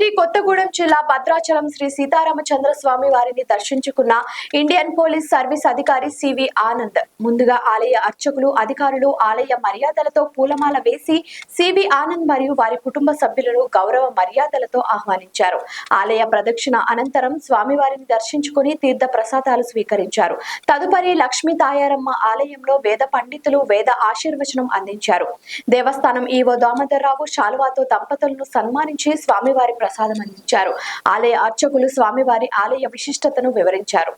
భద్రాద్రి కొత్తగూడెం జిల్లా భద్రాచలం శ్రీ సీతారామచంద్ర స్వామి వారిని దర్శించుకున్న ఇండియన్ పోలీస్ సర్వీస్ అధికారి సివి ఆనంద్. ముందుగా ఆలయ అర్చకులు, అధికారులు ఆలయ మర్యాదలతో పూలమాల వేసి సివి ఆనంద్ మరియు వారి కుటుంబ సభ్యులను గౌరవ మర్యాదలతో ఆహ్వానించారు. ఆలయ ప్రదక్షిణ అనంతరం స్వామివారిని దర్శించుకుని తీర్థ ప్రసాదాలు స్వీకరించారు. తదుపరి లక్ష్మీ తాయారమ్మ ఆలయంలో వేద పండితులు వేద ఆశీర్వచనం అందించారు. దేవస్థానం ఈవో దామోదర్రావు శాలువాతో దంపతులను సన్మానించి స్వామివారి ప్రసాదం అందించారు. ఆలయ అర్చకులు స్వామివారి ఆలయ విశిష్టతను వివరించారు.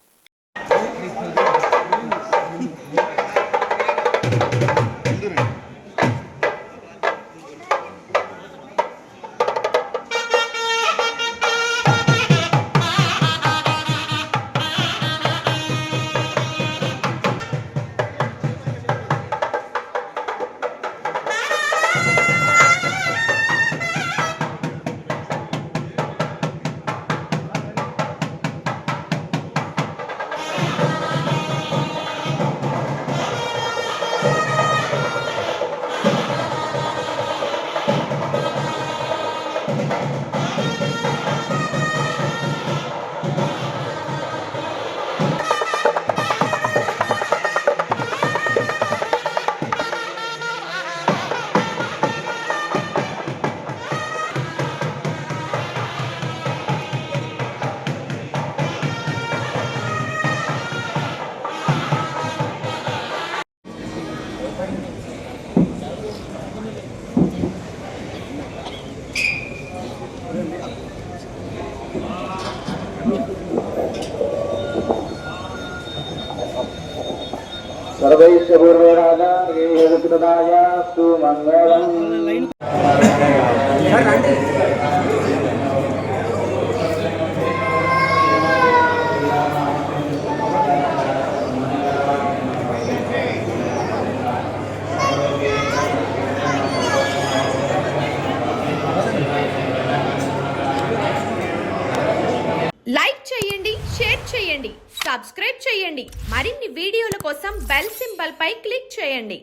सर्वैश्च पूर्वेणादास्तु मंगलम्। లైక్ చేయండి, షేర్ చేయండి, సబ్స్క్రైబ్ చేయండి. మరిన్ని వీడియోల కోసం బెల్ సింబల్ పై క్లిక్ చేయండి.